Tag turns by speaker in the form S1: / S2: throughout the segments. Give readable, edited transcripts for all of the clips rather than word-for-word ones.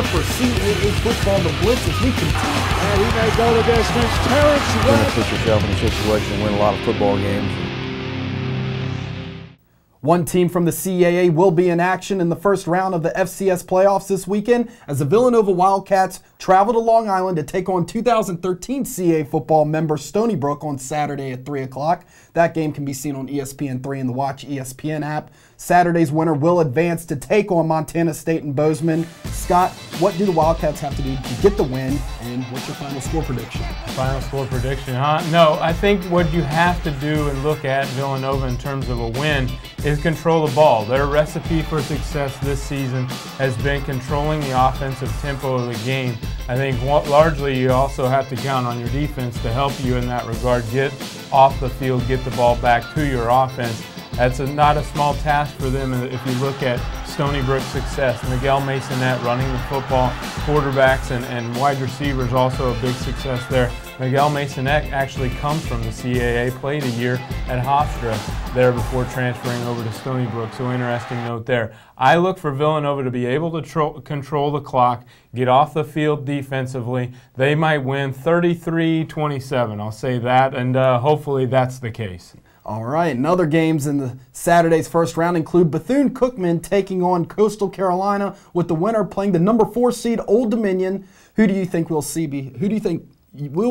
S1: here for CAA football, the Blitz, as we continue.
S2: And he may go the distance. Terrence
S3: You're going to put yourself in a situation and win a lot of football games.
S1: One team from the CAA will be in action in the first round of the FCS playoffs this weekend as the Villanova Wildcats travel to Long Island to take on 2013 CAA football member Stony Brook on Saturday at 3 o'clock. That game can be seen on ESPN3 and the Watch ESPN app. Saturday's winner will advance to take on Montana State and Bozeman. Scott, what do the Wildcats have to do to get the win, and what's your final score prediction?
S4: Final score prediction, huh? No, I think what you have to do and look at Villanova in terms of a win is control the ball. Their recipe for success this season has been controlling the offensive tempo of the game. I think largely you also have to count on your defense to help you in that regard. Get off the field, get the ball back to your offense. That's not a small task for them if you look at Stony Brook's success. Miguel Masonette running the football, quarterbacks and wide receivers also a big success there. Miguel Masonette actually comes from the CAA, played a year at Hofstra there before transferring over to Stony Brook, so interesting note there. I look for Villanova to be able to control the clock, get off the field defensively. They might win 33-27, I'll say that, and hopefully that's the case.
S1: All right, and other games in the Saturday's first round include Bethune-Cookman taking on Coastal Carolina, with the winner playing the number 4 seed Old Dominion. Who do you think we'll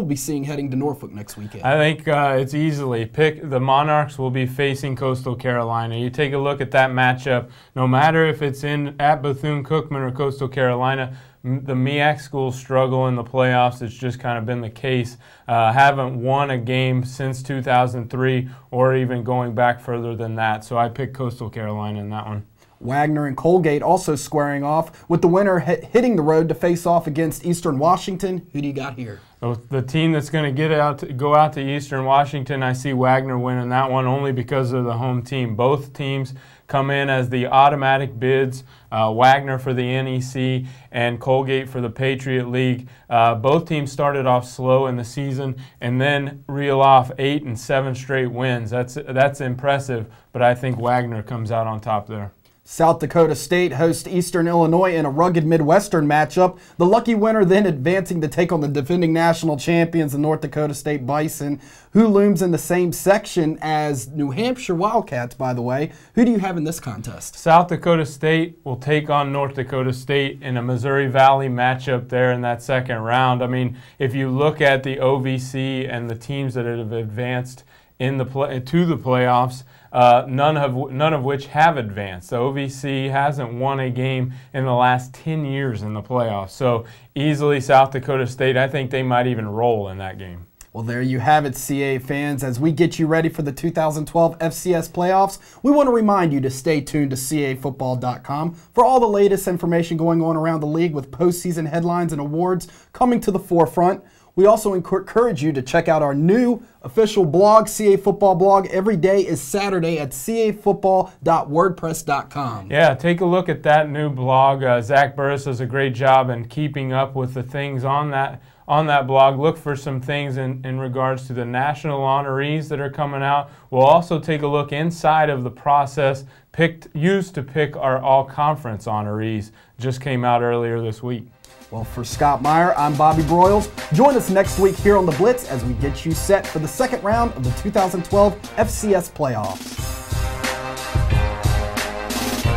S1: be seeing heading to Norfolk next weekend?
S4: I think it's easily the Monarchs will be facing Coastal Carolina. You take a look at that matchup, no matter if it's at Bethune-Cookman or Coastal Carolina, the MEAC schools struggle in the playoffs. It's just kind of been the case. Haven't won a game since 2003 or even going back further than that. So I picked Coastal Carolina in that one.
S1: Wagner and Colgate also squaring off, with the winner hitting the road to face off against Eastern Washington. Who do you got here?
S4: The team that's going to go out to Eastern Washington, I see Wagner winning that one only because of the home team. Both teams come in as the automatic bids, Wagner for the NEC and Colgate for the Patriot League. Both teams started off slow in the season and then reel off 8 and 7 straight wins. That's impressive, but I think Wagner comes out on top there.
S1: South Dakota State hosts Eastern Illinois in a rugged Midwestern matchup. The lucky winner then advancing to take on the defending national champions, the North Dakota State Bison, who looms in the same section as New Hampshire Wildcats, by the way. Who do you have in this contest?
S4: South Dakota State will take on North Dakota State in a Missouri Valley matchup there in that second round. I mean, if you look at the OVC and the teams that have advanced to the playoffs, none of which have advanced. The OVC hasn't won a game in the last 10 years in the playoffs. So easily South Dakota State, I think they might even roll in that game.
S1: Well, there you have it, CAA fans. As we get you ready for the 2012 FCS playoffs, we want to remind you to stay tuned to CAAfootball.com for all the latest information going on around the league, with postseason headlines and awards coming to the forefront. We also encourage you to check out our new official blog, CA Football blog. Every day is Saturday at cafootball.wordpress.com.
S4: Yeah, take a look at that new blog. Zach Burris does a great job in keeping up with the things on that blog. Look for some things in regards to the national honorees that are coming out. We'll also take a look inside of the process used to pick our all-conference honorees. Just came out earlier this week.
S1: Well, for Scott Meyer, I'm Bobby Broyles. Join us next week here on The Blitz as we get you set for the second round of the 2012 FCS playoffs.